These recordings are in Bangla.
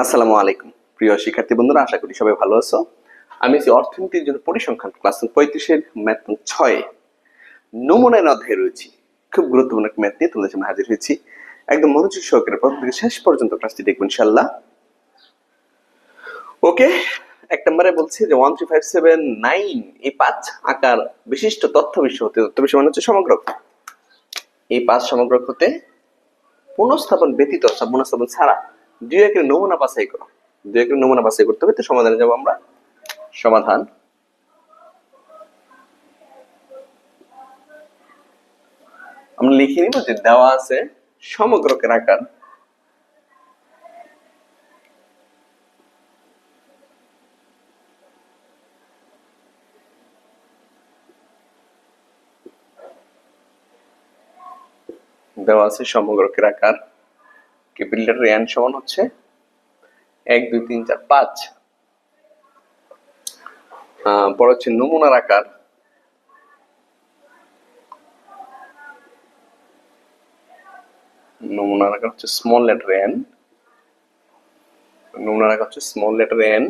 আসসালামু আলাইকুম প্রিয় শিক্ষার্থী বন্ধুরা, আশা করি সবাই ভালো আছো। আমি আছি অর্থনীতির জন্য পরিসংখ্যান ক্লাস 35-এর ম্যাথ 6 নমুনা অধ্যায়ে রয়েছি। খুব গুরুত্বপূর্ণ একটা ম্যাথ নিয়ে তোমাদের সামনে হাজির হয়েছি। একদম মনোযোগ সহকারে প্রথম থেকে শেষ পর্যন্ত ক্লাসটি দেখবো ইনশাআল্লাহ। ওকে, এক নম্বরে বলছি যে 13579 এই 5 আকার বিশিষ্ট তথ্য বিশ্ব হতে, তথ্য বিশ্ব মানে হচ্ছে সমগ্রক। এই 5 সমগ্রক হতে পুনঃস্থাপন ব্যতীত পুনঃস্থাপন ছাড়া 2 একের নমুনা বাছাই করো। 2 একের নমুনা বাছাই করতে হবে। তো সমাধানে যাব আমরা। সমাধান আমরা লিখে নিব যে দেওয়া আছে সমগ্রকের আকার দেওয়া আছে সমগ্রকের আকার ক্যাপিটাল লেটার এন সমান হচ্ছে 1 2 3 4 5। পরে হচ্ছে নমুনার আকার হচ্ছে স্মল লেটার এন। নমুনার আকার হচ্ছে small letter N.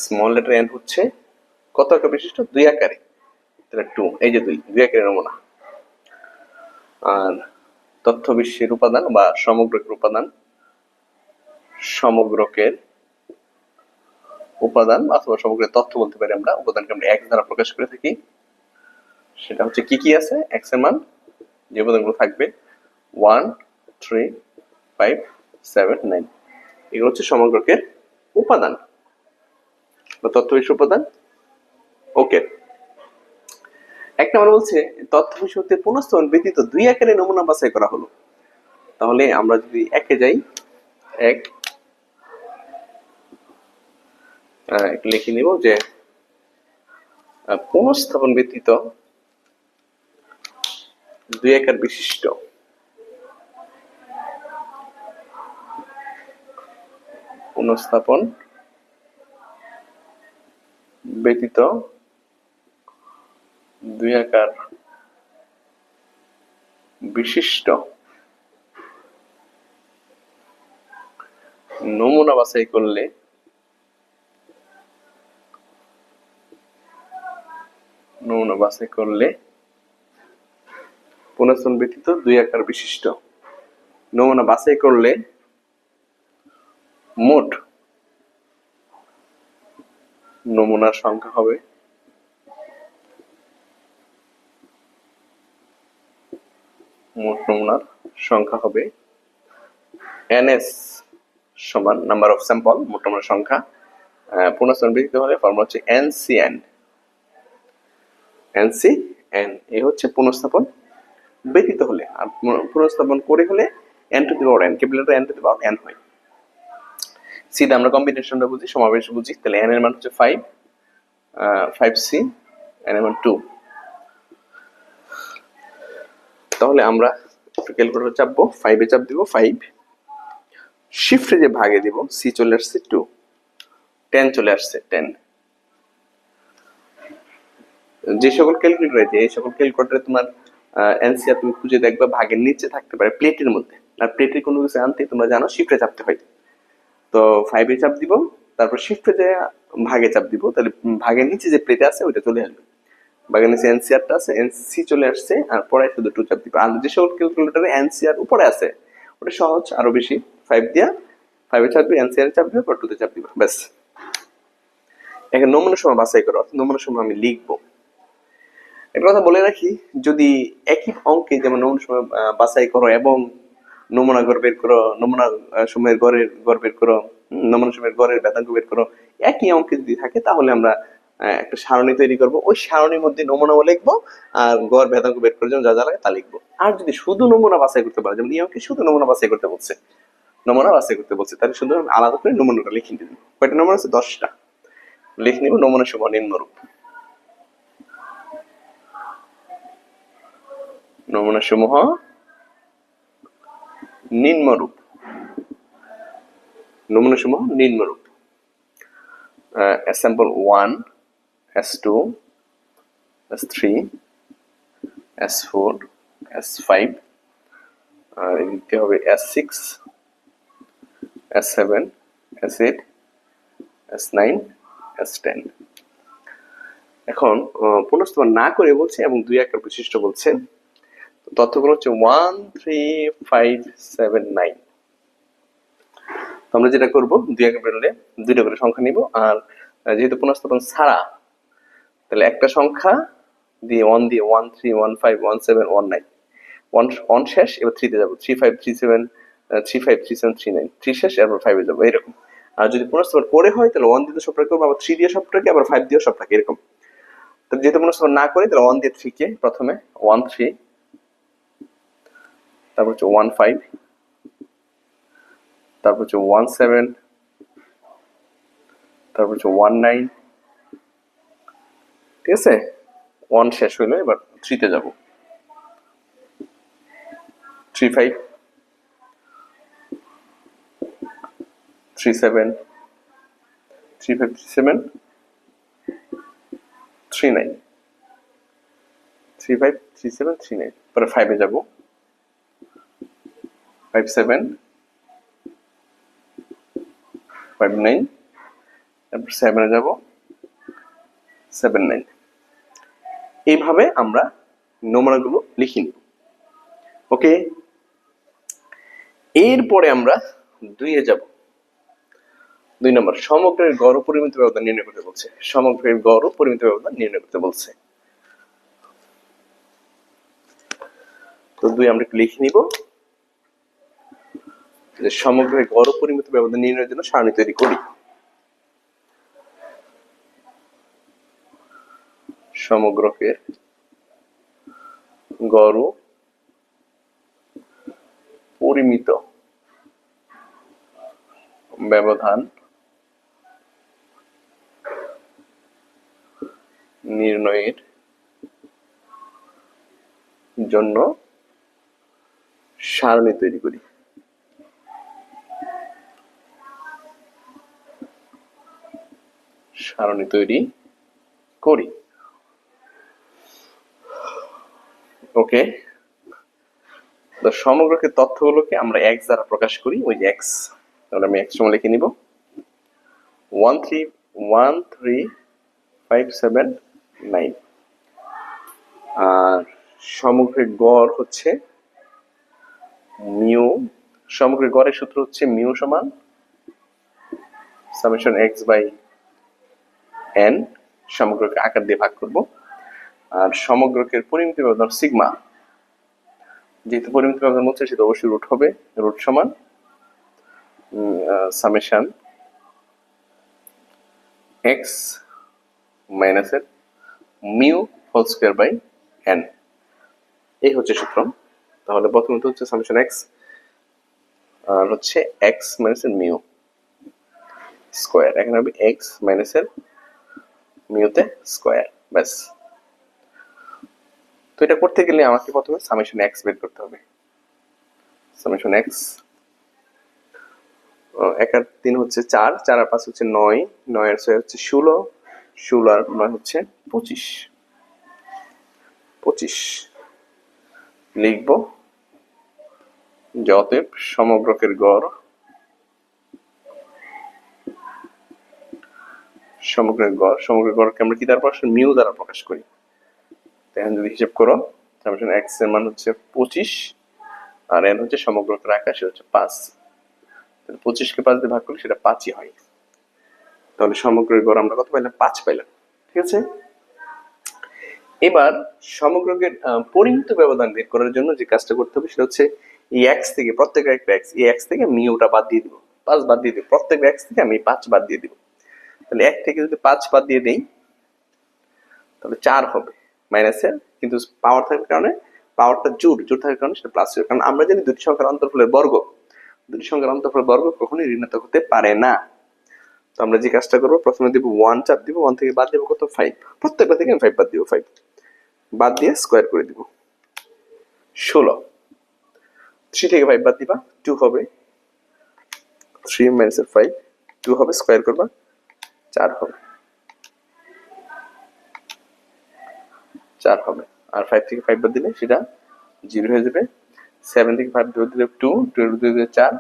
Small letter N হচ্ছে কত আকার বিশিষ্ট? 2 আকারে। তাহলে 2, এই যে 2 আকারের নমুনা। আর তথ্য বিশ্বের উপাদান বা সমগ্রকের উপাদান, সমগ্রকের উপাদান অথবা সমগ্রের তথ্য বলতে পারি আমরা। উপাদানকে আমরা x দ্বারা প্রকাশ করে থাকি। সেটা হচ্ছে কি কি আছে? x এর মান যে উপাদানগুলো থাকবে 1 3 5 7 9, এগুলো হচ্ছে সমগ্রকের উপাদান বা তথ্য বিশ্ব উপাদান। ওকে, এক নম্বর বলছে তথ্য বিশ্ব হতে পুনঃস্থাপন ব্যতীত 2 আকারে নমুনা বাছাই করা হলো। তাহলে আমরা যদি একে যাই, এক লিখে নিব যে পুনঃস্থাপন ব্যতীত 2 আকার বিশিষ্ট পুনঃস্থাপন ব্যতীত 2 আকার বিশিষ্ট নমুনা বাছাই করলে পুনঃস্থাপন ব্যতীত 2 আকার বিশিষ্ট নমুনা বাছাই করলে মোট নমুনার সংখ্যা হবে ns সমান নাম্বার অফ স্যাম্পল, মোট নমুনার সংখ্যা। পুনঃস্থাপন ব্যতীত হলে ফর্মুলা হচ্ছে NCN। এই হচ্ছে পুনঃস্থাপন ব্যতীত হলে। আর পুনঃস্থাপন করে হলে n to the power n, capital n to the power n হয়। সি তে আমরা কম্বিনেশনটা বুঝি, সমাবেশ বুঝি। তাহলে n এর মান হচ্ছে 5, 5c, n এর মান 2। তাহলে আমরা ক্যালকুলেটর চাপবো, 5 এ চাপ দিব 5, শিফটে যে ভাগে দিব, সি চলে আসছে 2, 10 চলে আসছে 10। যে সকল ক্যালকুলেটর আছে, এই সকল ক্যালকুলেটরে তোমার এনসিআর তুমি খুঁজে দেখবা ভাগের নিচে থাকতে পারে প্লেটের মধ্যে। আর প্লেটের কোনো কিছু আনতে তোমরা জানো শিফটে চাপতে হয়। তো 5 এ চাপ দিব, তারপর শিফটে যে ভাগে চাপ দিব, তাহলে ভাগের নিচে যে প্লেট আছে ওইটা চলে আসবে। ভাগের নিচে এনসিআরটা আছে, এনসি চলে আসছে, আর পরে শুধু 2 চাপ দিব। আর যে সকল ক্যালকুলেটরে এনসিআর উপরে আছে ওটা সহজ, আরো বেশি। 5 দিয়া 5 এ চাপ দিবে, এনসিআর চাপ দিবে, পর 2 তে চাপ দিবে, ব্যাস। এখন নমুনা সময় বাছাই করো। নমুনা সময় আমি লিখবো। একটা কথা বলে রাখি, যদি একই অঙ্কে যেমন নমুনা সময় বাছাই করো এবং নমুনা গড় বের করো, নমুনা সময়ের গড় বের করো, নমুনা সময়ের গড়ের ভেদাঙ্ক বের করো, একই অঙ্কে যদি থাকে তাহলে আমরা একটা সারণী তৈরি করব। ওই সারণীর মধ্যে নমুনাও লিখবো আর গড় ভেদাঙ্ক বের করার জন্য যা যা লাগে তা লিখবো। আর যদি শুধু নমুনা বাছাই করতে পারো, যেমন এই অঙ্কে শুধু নমুনা বাছাই করতে বলছে, তাহলে শুধু আলাদা করে নমুনাটা লিখে নিব। কয়টা নমুনা আছে? 10টা। লিখে নিব নমুনা সময় নিম্নরূপ। নমুনা সমূহ নিম্নরূপ। sample 1, S2, S3, S4, S5, আর এদিকে হবে S6, S7, S8, S9, S10। এখন পুনঃস্থাপন না করে বলছে এবং 2 আকার বিশিষ্ট বলছে। তথ্যগুলো হচ্ছে 1 3 5 7 9। আমরা যেটা করব 2 আকার বেরোলে 2টা করে সংখ্যা নিব, আর যেহেতু পুনঃস্থাপন ছাড়া তাহলে একটা সংখ্যা দিয়ে 1 দিয়ে 1 3 1 5 1 7 1 9 1 শেষ, এবার 3 তে যাব 3 5 3 7 3 5 3 7 3 9 3 শেষ, এরপর 5 এ যাব এরকম। আর যদি পুনঃস্থাপন করে হয় তাহলে 1 দিয়ে সবটাকে করব, আবার 3 দিয়ে সবটাকে, আবার 5 দিয়ে সবটাকে, এরকম। তাহলে যেহেতু পুনঃস্থাপন না করি তাহলে 1 দিয়ে 3 কে প্রথমে 1 3, তারপর হচ্ছে 1 5, তারপর হচ্ছে 1 7, তারপর হচ্ছে 1 9, ঠিক আছে। 1 শেষ হইলো, এবার 3 তে যাব 3 5 3 7 3 5 3 7 3 9 3 5 3 7 3 9, পরে 5 এ যাব 5 7 5 9, তারপর 7 এ যাব 7 9। এইভাবে আমরা নমুনাগুলো লিখে নিব। ওকে, এরপরে আমরা 2 এ যাব। 2 নম্বর, সমগ্রের গড় ও পরিমিত ব্যবধান নির্ণয় করতে বলছে। সমগ্রের গড় ও পরিমিত ব্যবধান নির্ণয় করতে বলছে। তো 2 আমরা একটু লিখে নিব যে সমগ্রের গড় ও পরিমিত ব্যবধান নির্ণয়ের জন্য সারণী তৈরি করি। সমগ্রকের গড় ও পরিমিত ব্যবধান নির্ণয়ের জন্য সারণী তৈরি করি। সারণী তৈরি করি। ওকে, তো সমগ্রকের তথ্যগুলোকে আমরা x দ্বারা প্রকাশ করি, ওই যে x, তাহলে আমি x সমান লিখে নিব 1 3 1 3 5 7 9। আর সমগ্রের গড় হচ্ছে মিউ, সমগ্রের গড়ের সূত্র হচ্ছে মিউ সমান সামেশন x বাই n, সমগ্রকে আকার দিয়ে ভাগ করব। আর সমগ্রকের পরিমিত ব্যবধান সিগমা, যেহেতু পরিমিত ব্যবধান হচ্ছে সেটা অবশ্যই রুট হবে, রুট সমান সামেশন x মাইনাস এর mu whole square by n, এই হচ্ছে সূত্র। তাহলে প্রথমত হচ্ছে সামেশন x আর হচ্ছে x মাইনাস এর মিউ স্কয়ার, এখানে হবে x মাইনাস এর মিউতে স্কয়ার, ব্যাস। তো এটা করতে গেলে আমাকে প্রথমে সামেশন x বের করতে হবে। সামেশন x, 1 আর 3 হচ্ছে 4, 4 আর 5 হচ্ছে 9, 9 আর 6 হচ্ছে 16, 16 আর 9 হচ্ছে 25, 25 লিখব যে অতএব সমগ্রকের গড়, সমগ্রের গড়কে আমরা কি দ্বারা প্রকাশ করি? মিউ দ্বারা প্রকাশ করি। এখন যদি হিসাব করো, সামেশন x এর মান হচ্ছে 25 আর n হচ্ছে সমগ্রকের আকার, সেটা হচ্ছে 5। তাহলে 25 কে 5 দিয়ে ভাগ করলে সেটা 5ই হয়। তাহলে সমগ্রের গড় আমরা কত পাইলাম? 5 পাইলাম, ঠিক আছে। এবার সমগ্রকের পরিমিত ব্যবধান বের করার জন্য যে কাজটা করতে হবে সেটা হচ্ছে এই x থেকে, প্রত্যেক একটা x, এই x থেকে মিউটা বাদ দিয়ে দিব, 5 বাদ দিয়ে দিব, প্রত্যেক x থেকে আমি 5 বাদ দিয়ে দিব। তাহলে 1 থেকে যদি 5 বাদ দিয়ে দেই তাহলে 4 হবে মাইনাসের, কিন্তু পাওয়ার থাকার কারণে, পাওয়ারটা জোর থাকার কারণে সেটা প্লাস হবে, কারণ আমরা জানি দুটি সংখ্যার অন্তরফলের বর্গ, দুটি সংখ্যার অন্তরফলের বর্গ কখনোই ঋণাত্মক হতে পারে না। তো আমরা যে কাজটা করবো, প্রথমে দিব 1 চাপ দিব, 1 থেকে বাদ দিব কত? 5, প্রত্যেকটা থেকে আমি 5 বাদ দিব, 5 বাদ দিয়ে স্কয়ার করে দিব 16। 3 থেকে 5 বাদ দিবা 2 হবে, 3 মাইনাস 5 2 হবে, স্কয়ার করবা 4 হবে, 4 হবে। আর 5 থেকে 5 বাদ দিলে সেটা 0 হয়ে যাবে। 7 থেকে 5 বাদ দিলে 2, 2 এর 2 দিয়ে 4,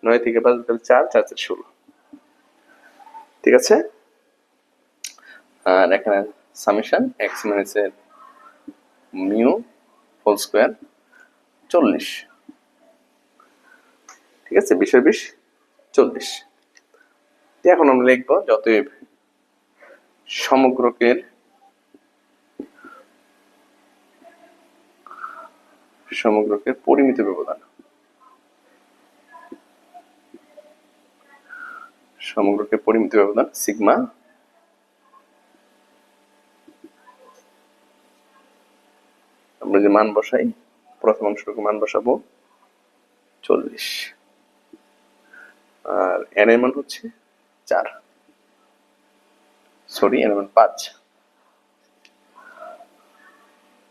9 থেকে 5 গেলে 4, 4 4 16। ঠিক আছে, আর এখানে সামেশন x মাইনাস এর মিউ হোল স্কয়ার 40। ঠিক আছে, 20 এর 20 40। এখন আমরা লিখবো যতএব সমগ্রকের পরিমিত ব্যবধান, সমগ্রকের পরিমিত ব্যবধান সিগমা আমরা যে মান বসাই, প্রথম অংশটুকু মান বসাবো 40, আর n এর মান হচ্ছে 4, সরি n এর মান 5।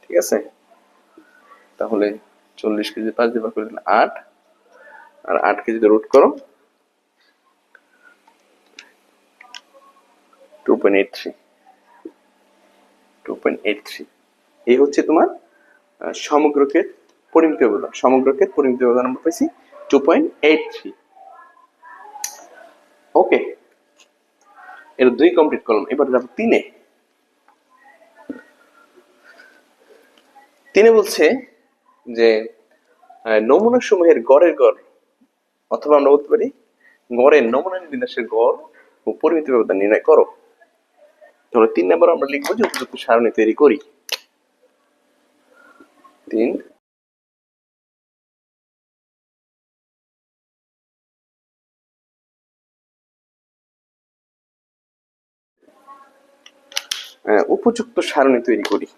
ঠিক আছে, তাহলে 40 কে যদি 5 দিয়ে ভাগ করে দিলে 8, আর 8 কে যদি রুট করো 2.83। এই হচ্ছে তোমার সমগ্রকের পরিমিত ব্যবধান। সমগ্রকের পরিমিত ব্যবধান আমরা পাইছি 2.83। ওকে, এর 2 কমপ্লিট করলাম। এবার যাব 3-এ। 3-এ বলছে যে নমুনা সমূহের গড়ের গড়, অথবা আমরা বলতে পারি গড়ের নমুনা বিন্যাসের গড় ও পরিমিত ব্যবধান নির্ণয় করো। তাহলে 3 নম্বর আমরা লিখবো যে উপযুক্ত সারণী তৈরি করি। 3 উপযুক্ত সারণী তৈরি করি।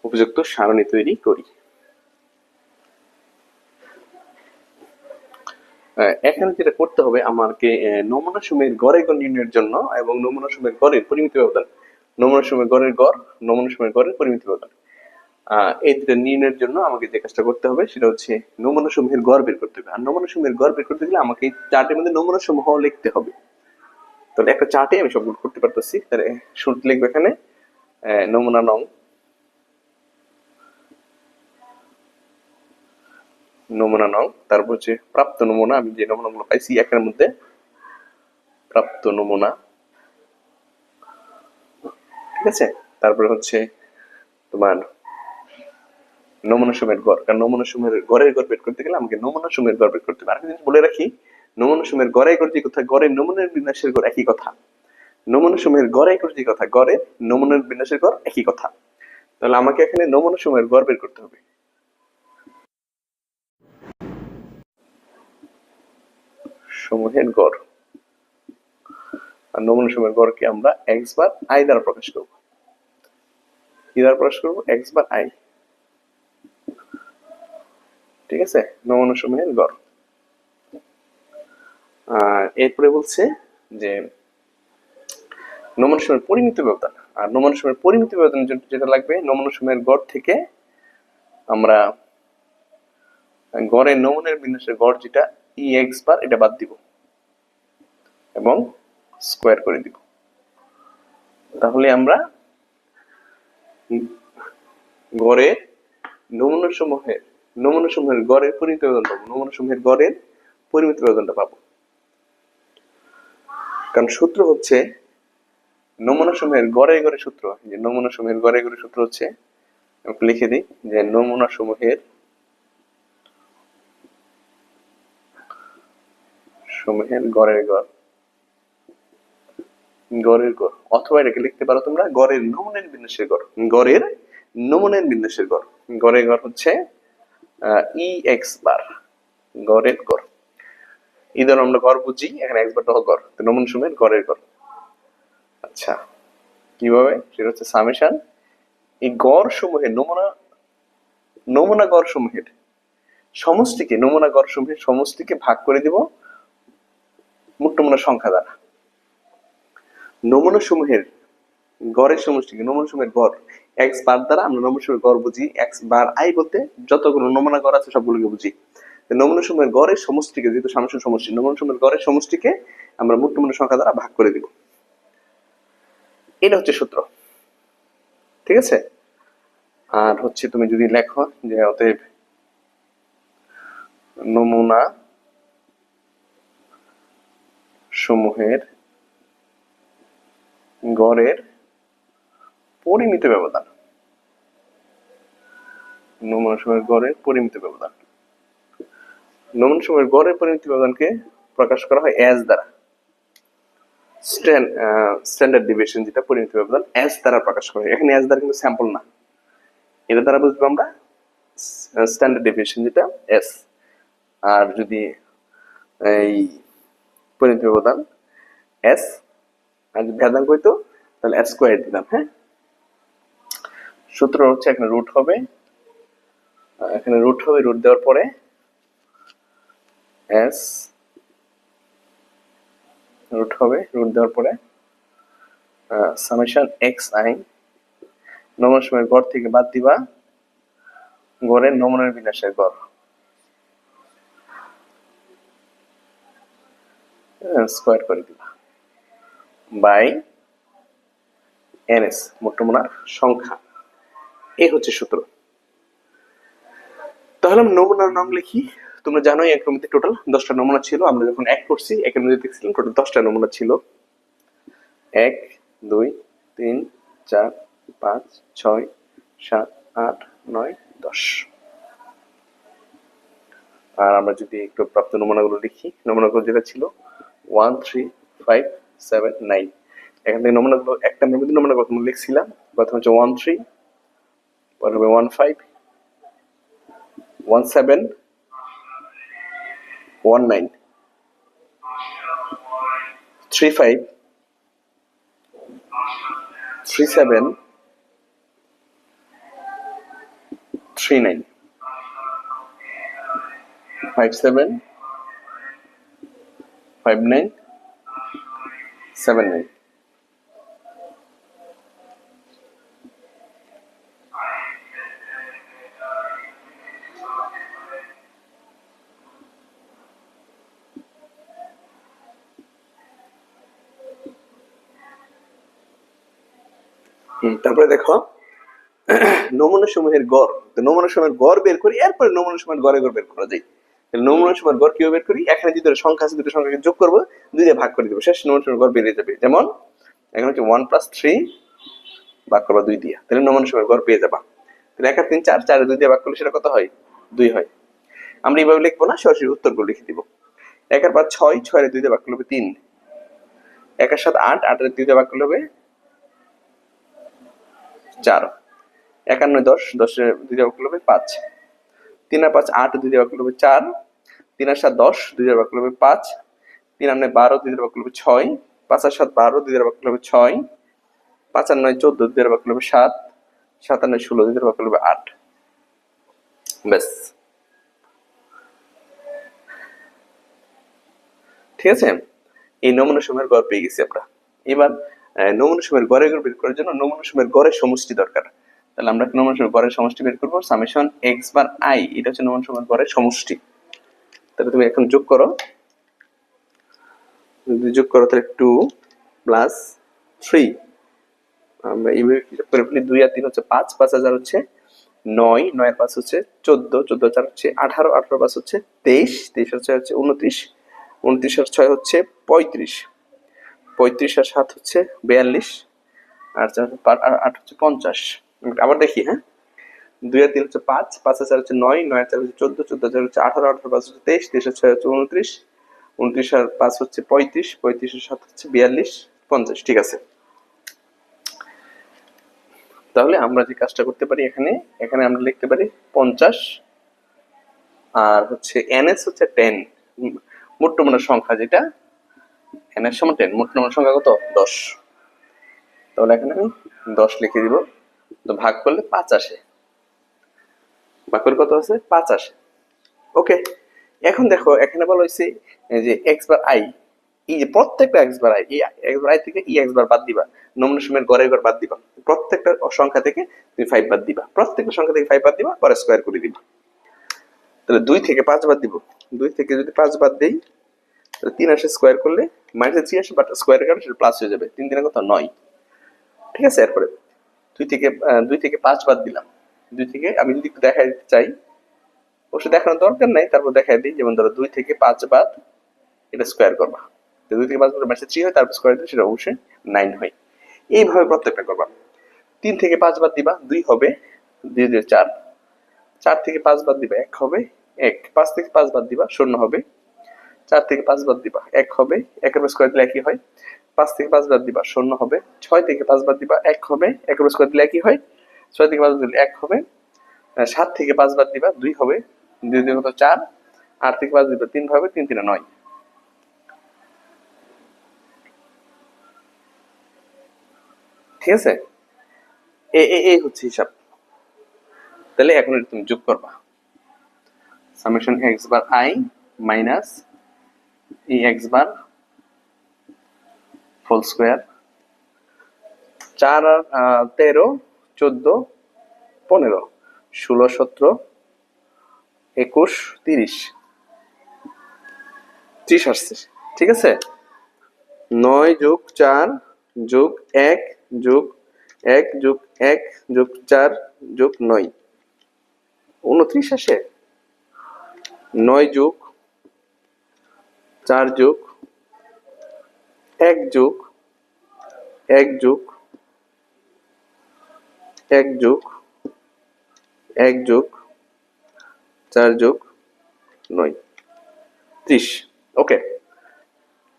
উপযুক্ত সারণী তৈরি করি। এখানে যেটা করতে হবে আমাকে নমুনা সমূহের গড়ের গড় নির্ণয়ের জন্য এবং নমুনা সমূহের গড়ের পরিমিত ব্যবধান, নমুনা সমূহের গড়ের গড়, নমুনা সমূহের গড়ের পরিমিত ব্যবধান, এই দুটো নির্ণয়ের জন্য আমাকে যে কাজটা করতে হবে সেটা হচ্ছে নমুনা সমূহের গড় বের করতে হবে। আর নমুনা সমূহের গড় বের করতে গেলে আমাকে চার্টের মধ্যে নমুনা সমূহ লিখতে হবে। তাহলে একটা চার্টে আমি সবগুলো করতে পারতেছি। তাহলে শুরুতে লিখবো এখানে নমুনা নং, তারপর হচ্ছে প্রাপ্ত নমুনা, আমি যে নমুনাগুলো পাইছি একের মধ্যে প্রাপ্ত নমুনা। ঠিক আছে, তারপরে হচ্ছে তোমার নমুনা সমূহের গড়, কারণ নমুনা সমূহের গড়ের গড় বের করতে গেলে আমাকে নমুনা সমূহের গড় বের করতে হবে। আরেকটা জিনিস বলে রাখি, নমুনা সমূহের গড়ের গড় যে কথা, গড়ের নমুনার বিন্যাসের গড় একই কথা। নমুনা সমূহের গড়ের গড় যে কথা, গড়ের নমুনার বিন্যাসের গড় একই কথা। তাহলে আমাকে এখানে নমুনা সমূহের গড় বের করতে হবে। সমূহের গড়, আর নমুনা সমূহের গড়কে আমরা x বার i দ্বারা প্রকাশ করব। কি দ্বারা প্রকাশ করব? x bar i। ঠিক আছে, নমুনা সমূহের গড়। আর এরপরে বলছে যে নমুনা সমূহের পরিমিত ব্যবধান, আর নমুনা সমূহের পরিমিত ব্যবধানের জন্য যেটা লাগবে, নমুনা সমূহের গড় থেকে আমরা গড়ের নমুনার বিন্যাসের গড় যেটা ex বার, এটা বাদ দিব এবং স্কয়ার করে দিব। তাহলে আমরা গড়ের নমুনা সমূহের গড়ের পরিমিত ব্যবধান পাবো, নমুনা সমূহের গড়ের পরিমিত ব্যবধানটা পাবো। কারণ সূত্র হচ্ছে নমুনা সমূহের গড়ের গড়ের সূত্র, যে নমুনা সমূহের গড়ের গড়ের সূত্র হচ্ছে, লিখে দিই যে নমুনা সমূহের গড়ের গড়, গড়ের গড়, অথবা এটাকে লিখতে পারো তোমরা গড়ের নমুনার বিন্যাসের গড়, গড়ের নমুনার বিন্যাসের গড়। গড়ের গড় হচ্ছে ex বার, গড়ের গড়। এই ধরো আমরা গড় বুঝি, এখানে x বারটা হল গড়, তো নমুনা সমূহের গড়ের গড়। আচ্ছা, কিভাবে? সেটা হচ্ছে সামেশন এই গড় সমূহের নমুনা গড় সমূহের সমষ্টিকে, নমুনা গড় সমূহের সমষ্টিকে ভাগ করে দিব মোট নমুনা সংখ্যা দ্বারা। নমুনা সমূহের গড়ের সমষ্টিকে, নমুনা সমূহের গড় x বার দ্বারা আমরা নমুনা সমূহের গড় বুঝি, x বার i বলতে যতগুলো নমুনা গড় আছে সবগুলোকে বুঝি। নমুনা সমূহের গড়ের সমষ্টিকে, যেহেতু সামেশন সমষ্টি, নমুনা সমূহের গড়ের সমষ্টিকে আমরা মূর্তিপূর্ণ সংখ্যা দ্বারা ভাগ করে দিব। এটা হচ্ছে সূত্র, ঠিক আছে। আর হচ্ছে তুমি যদি লেখো যে অতএব নমুনা সমূহের গড়ের পরিমিত ব্যবধান, নমুনা সমূহের গড়ের পরিমিত ব্যবধান, নমুনা সমূহের গড়ের পরিমিত ব্যবধানকে প্রকাশ করা হয় এস দ্বারা। স্ট্যান্ডার্ড ডিভিয়েশন যেটা পরিমিত ব্যবধান এস দ্বারা প্রকাশ করা হয়। এখানে এস দ্বারা কিন্তু স্যাম্পল না, এটা দ্বারা বুঝবো আমরা স্ট্যান্ডার্ড ডিভিয়েশন যেটা এস। আর যদি এই পরিমিত ব্যবধান এস আর যদি ভেদাঙ্ক হইতো তাহলে এস স্কয়ার দিলাম। হ্যাঁ, সূত্র হচ্ছে এখানে রুট হবে, রুট দেওয়ার পরে এস রুট দেওয়ার পরে সামেশন এক্স আই, নমুনা সমূহের গড় থেকে বাদ দিবা গড়ের নমুনার বিন্যাসের গড় স্কয়ার করে দিবা বাই এনএস, মোট নমুনার সংখ্যা। এই হচ্ছে সূত্র। তাহলে নমুনার নাম লিখি। তোমরা জানো এক রুমে টোটাল 10টা নমুনা ছিল। আমরা যখন এক করছি একের মধ্যে দেখছিলাম টোটাল 10টা নমুনা ছিল। 1 2 3 4 5 6 7 8 9 10। আর আমরা যদি একটু প্রাপ্ত নমুনাগুলো লিখি, নমুনাগুলো যেটা ছিল 1 3 5 7 9। এখান থেকে নমুনাগুলো একটা নমুনা প্রথমে লিখছিলাম। প্রথম হচ্ছে 1 3, পরে হবে 1 5 1 7 1 9 3 5 3 7 3 9 5 7 5 9 7 9। তারপরে দেখো নমুনা সমূহের গড়, নমুনা সমূহের গড় বের করি, এরপরে নমুনা সমূহের গড়ে গড় বের করা যায়। নমুনা সমূহের গড় কিভাবে বের করি? এখানে যে দুটো সংখ্যা আছে দুটো সংখ্যাকে যোগ করবো, 2 দিয়ে ভাগ করে দেবো, শেষ নমুনা সমূহের গড় বেরিয়ে যাবে। যেমন এখানে হচ্ছে 1 + 3 ভাগ করবা 2 দিয়ে, তাহলে নমুনা সমূহের গড় পেয়ে যাবা। তাহলে 1 আর 3 4, 4 2 দিয়ে ভাগ করলে সেটা কত হয়? 2 হয়। আমরা এইভাবে লিখবো না, সরাসরি উত্তরগুলো লিখে দিব। 1 আর 5 6, 6 এর 2 দিয়ে ভাগ করলে হবে 3। 1 আর 7 8, 8 এর 2 দিয়ে ভাগ করলে হবে 4। 1 আর 9 10, 10 এর 2 দিয়ে ভাগ করলে হবে 5। 3 আর 5 8, 2 দিয়ে ভাগ করলে হবে 4। 3 আর 7 10, 2 দিয়ে ভাগ করলে হবে 5। 3 আর 9 12, 2 দিয়ে ভাগ করলে হবে 6। 5 আর 7 12, 2 দিয়ে ভাগ করলে হবে 6। 5 আর 9 14, 2 দিয়ে ভাগ করলে হবে 7। 7 আর 9 16, 2 দিয়ে ভাগ করলে হবে 8। ব্যাস, ঠিক আছে। এই নমুনা সমূহের গড় পেয়ে গেছি আমরা। এবার নমুনা সমূহের গড়ের গড় বের করার জন্য নমুনা সমূহের গড়ের সমষ্টি দরকার। তাহলে আমরা নমুনা সমূহের গড়ের সমষ্টি বের করবো, সামেশন এক্স বার আই, এটা হচ্ছে নমুনা সমূহের গড়ের সমষ্টি। তাহলে তুমি এখন যোগ করো, যদি যোগ করো তাহলে 2 + 3, আমরা এইভাবে হিসাব করে ফেলি। 2 আর 3 হচ্ছে 5, 5 আর 4 হচ্ছে 9, 9 আর 5 হচ্ছে 14, 14 আর 4 হচ্ছে 18, 18 আর 5 হচ্ছে 23, 23 আর 6 হচ্ছে 29, 29 আর 6 হচ্ছে 35, 35 আর 7 হচ্ছে 42, আর 4 আর 8 হচ্ছে 50। আবার দেখি, হ্যাঁ, 2 আর 3 হচ্ছে 5, 5 আর 4 হচ্ছে 9, 9 আর 4 হচ্ছে 14, 14 আর 4 হচ্ছে 18, 18 আর 5 হচ্ছে 23, 23 আর 6 হচ্ছে 29, 29 আর 5 হচ্ছে 35, 35 আর 7 হচ্ছে 42, 50। ঠিক আছে। তাহলে আমরা যে কাজটা করতে পারি, এখানে আমরা লিখতে পারি 50, আর হচ্ছে এনএস হচ্ছে 10, মোট নমুনার সংখ্যা যেটা এনএস সমান 10, মোট নমুনার সংখ্যা কত? 10। তাহলে এখানে আমি 10 লিখে দিব। তো ভাগ করলে 5 আসে, ভাগ করে কত আছে? 5 আসে। ওকে, এখন দেখো এখানে বলা হয়েছে যে এক্স বার আই, এই যে প্রত্যেকটা এক্স বার আই, এই এক্স বার আই থেকে ই এক্স বার বাদ দিবা, নমুনা সমূহের গড়ের গড় বাদ দিবা, প্রত্যেকটা সংখ্যা থেকে তুমি 5 বাদ দিবা, প্রত্যেকটা সংখ্যা থেকে 5 বাদ দিবা, পরে স্কয়ার করে দিবা। তাহলে 2 থেকে 5 বাদ দিব, 2 থেকে যদি 5 বাদ দেই 3 আসে স্কোয়ার করলে -3 আসে, বাট স্কোয়ারের কারণে সেটা প্লাস হয়ে যাবে। 3 3 কত 9। ঠিক আছে, এরপরে 2 থেকে 5 বাদ দিলাম। 2 থেকে আমি যদি একটু দেখাই দিতে চাই, অবশ্য দেখানোর দরকার নাই, তারপর দেখাই দিই। যেমন ধরো 2 থেকে 5 বাদ, এটা স্কোয়ার করবা। 2 থেকে 5 বাদ -3 হয়, তারপর স্কোয়ার দিলে সেটা অবশ্যই 9 হয়। এইভাবে প্রত্যেকটা করবা। 3 থেকে 5 বাদ দিবা, 2 হবে, 2 2 4। 4 থেকে 5 বাদ দিবা, 1 হবে, 1। 5 থেকে 5 বাদ দিবা, 0 হবে। 4 থেকে 5 বাদ দিবা, 1 হবে, 1 এর স্কোয়ার দিলে একই হয়। 5 থেকে 5 বাদ দিবা, 0 হবে। 6 থেকে 5 বাদ দিবা, 1 হবে, 1 এর স্কোয়ার দিলে একই হয়। 6 থেকে 5 বাদ দিলে 1 হবে। 7 থেকে 5 বাদ দিবা, 2 হবে, 2 2 কত 4। 8 থেকে 5 দিবা, 3 হবে, 3 3 9। ঠিক আছে, এই হচ্ছে হিসাব। তাহলে এখন এটা তুমি যোগ করবা, summation x bar i minus E x bar whole square. 4 আর 13, 14, 15, 16, 17, 21, 30, 30 আসছে। ঠিক আছে, 9 যোগ 4 যোগ 1 যোগ 1 যোগ 1 যোগ 4 যোগ 9, 29 আসে। 9 যোগ 4 যোগ 1 যোগ 1 যোগ 1 যোগ 1 যোগ 4 যোগ 9, 30। ওকে,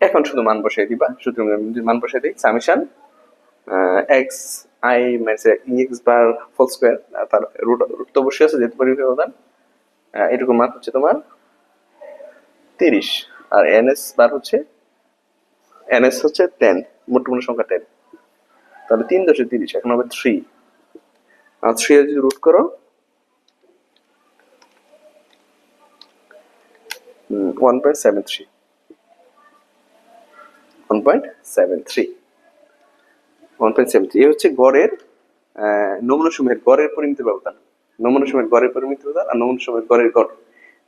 এখন শুধু মান বসাই দিবা। সুতরাং আমি মান বসাই দিই, summation X I minus E X bar whole square, তার রুট তো অবশ্যই আছে যেহেতু পরিমিত ব্যবধান। এটুকু মান হচ্ছে তোমার 30, আর এনএস বার হচ্ছে, এনএস হচ্ছে 10, মোট পূর্ণ সংখ্যা 10। তাহলে 3 × 30 এখন হবে 3, আর 3 এর যদি রুট করো 1.73, 1.73, 1.73। এই হচ্ছে গড়ের নমুনা সমূহের গড়ের পরিমিত ব্যবধান। নমুনা সমূহের গড়ের পরিমিত ব্যবধান আর নমুনা সমূহের গড়ের গড়।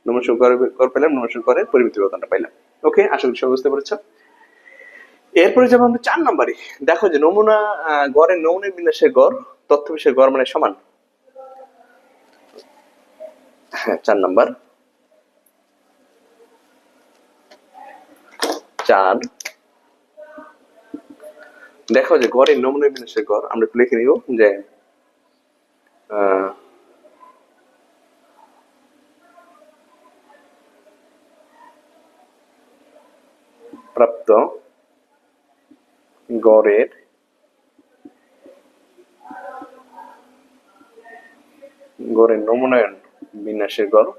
নমুনা সমূহের গড় পেলাম, নমুনা সমূহের গড়ের পরিমিত ব্যবধানটা পাইলাম। ওকে, আশা করি সবাই বুঝতে পেরেছ। এরপরে যাবো আমরা 4 নম্বরে। দেখো যে নমুনা গড়ের নমুনা বিন্যাসের গড় তথ্য বিষয়ের গড় মানে সমান। হ্যাঁ, 4 নম্বর। 4, দেখো যে গড়ের নমুনা বিন্যাসের গড় আমরা একটু লিখে নিব যে প্রাপ্ত গড়ের নমুনায়ন বিন্যাসের গড়।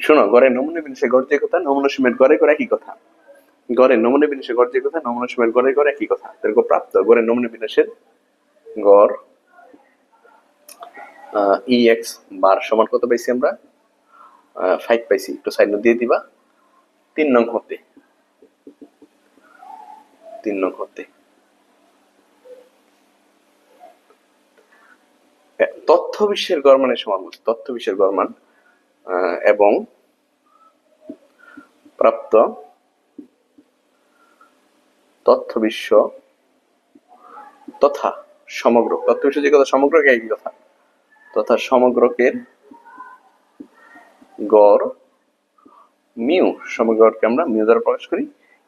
শোনো, গড়ের নমুনা বিন্যাসের গড় যে কথা, নমুনা সমূহের গড়ের গড় একই কথা। গড়ের নমুনা বিন্যাসের গড় যে কথা, নমুনা সমূহের গড়ের গড় একই কথা। তাহলে প্রাপ্ত গড়ের নমুনা বিন্যাসের গড় ই এক্স বার সমান কত পাইছি আমরা? 5 পাইছি। একটু সাইড নোট দিয়ে দিবা। 3 নং হতে তথ্য বিশ্বের গড় মানের সমান বলছে, তথ্য বিশ্বের গড় মান এবং প্রাপ্ত তথ্য বিশ্ব তথা সমগ্র, তথ্য বিশ্ব যে কথা সমগ্র একই কথা, তথা সমগ্রকের গড় মিউ, সমগ্রকে আমরা মিউ দ্বারা প্রকাশ করি।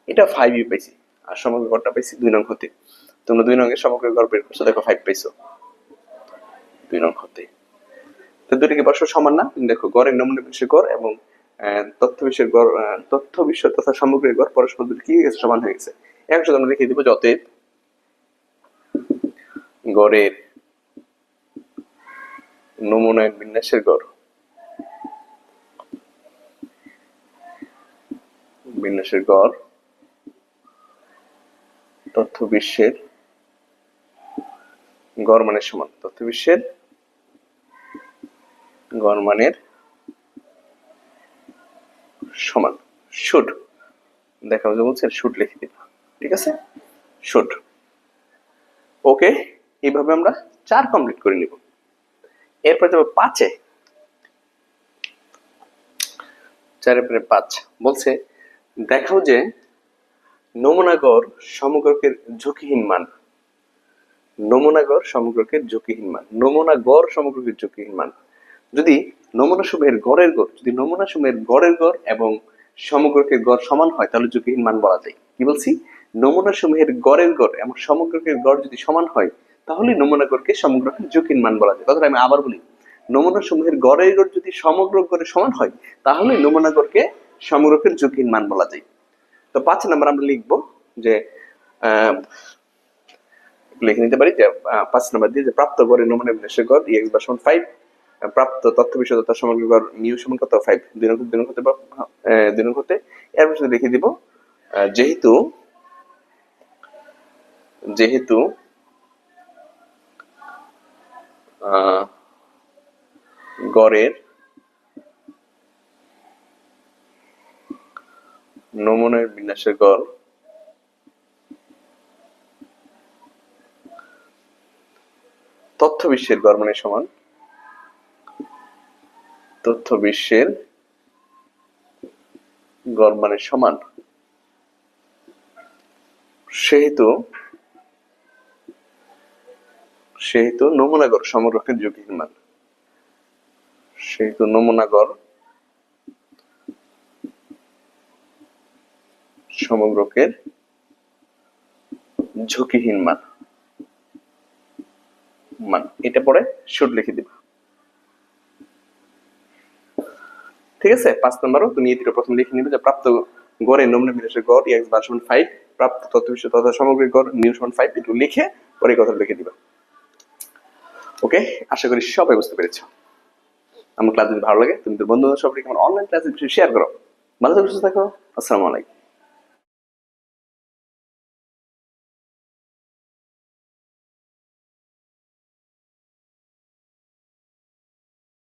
এটা 5 পাইছি, আর সমগ্র গড়টা পাইছি 2 নং হতে। তোমরা 2 নং এর সমগ্র গড় বের করছো, দেখো 5 পাইছো 2 নং হতে। তো দুটোকে পরস্পর সমান না? দেখো গড়ের নমুনা বিশ্বের গড় এবং তথ্য বিশ্বের গড়, তথ্য বিশ্ব তথা সামগ্রিক গড় পরস্পর দুটো কি সমান হয়ে গেছে। এখন আমরা লিখে দিব অতএব গড়ের নমুনায়ন বিন্যাসের গড় তথ্য বিশ্বের গড় মানের সমান, তথ্য বিশ্বের গড় মানের সমান। শুড, দেখা যে বলছে শুড লিখে দিবা। ঠিক আছে, শুড। ওকে, এইভাবে আমরা 4 কমপ্লিট করে নিব। এরপর যাবো 5-এ। 4 এর পরে 5 বলছে দেখাও যে নমুনা গড় সমগ্রকের ঝুঁকিহীন মান। নমুনা গড় সমগ্রকের ঝুঁকিহীন মান, নমুনা গড় সমগ্রকের ঝুঁকিহীন মান। যদি নমুনা সমূহের গড়ের গড়, যদি নমুনা সমূহের গড়ের গড় এবং সমগ্রকের গড় সমান হয় তাহলে ঝুঁকিহীন মান বলা যায়। কি বলছি? নমুনা সমূহের গড়ের গড় এবং সমগ্রকের গড় যদি সমান হয় তাহলে নমুনা গড়কে সমগ্রকের ঝুঁকিহীন মান বলা যায়। কথাটা আমি আবার বলি, নমুনা সমূহের গড়ের গড় যদি সমগ্র গড়ের সমান হয় তাহলে নমুনা গড়কে সমগ্রকের ঝুঁকিহীন মান বলা যায়। তো 5 নম্বর আমরা লিখবো যে লিখে নিতে পারি যে 5 নম্বর দিয়ে যে প্রাপ্ত গড়ের নমুনা বিন্যাসের গড় EX = 5, প্রাপ্ত তথ্য বিশদতা সমগ্র গড় মিউ সমান কত 5, দুই নং হতে এর পিছনে লিখে দিব যেহেতু গড়ের নমুনার বিন্যাসের গড় তথ্য বিশ্বের গড় মানের সমান, তথ্য বিশ্বের গড় মানের সমান, সেহেতু নমুনা গড় সমগ্রকের ঝুঁকিহীন মান, সেহেতু নমুনা গড় সমগ্রকের ঝুঁকিহীন মান। এটা পরে শুট লিখে দিবা। ঠিক আছে? 5 নম্বরও তুমি এই দুটো প্রথম লিখে নিবে যে প্রাপ্ত গড়ের নমুনা বিন্যাসের গড় EX = 5, প্রাপ্ত তথ্য বিশ্ব তথা সামগ্রিক গড় মিউ সমান 5, একটু লিখে পরে কথা লিখে দিবা। ওকে, আশা করি সবাই বুঝতে পেরেছো। আমার ক্লাস যদি ভালো লাগে তুমি তোমার বন্ধুদের সবাইকে আমার অনলাইন ক্লাসে শেয়ার করো। ভালো থাকো, সুস্থ থাকো। আসসালামু আলাইকুম।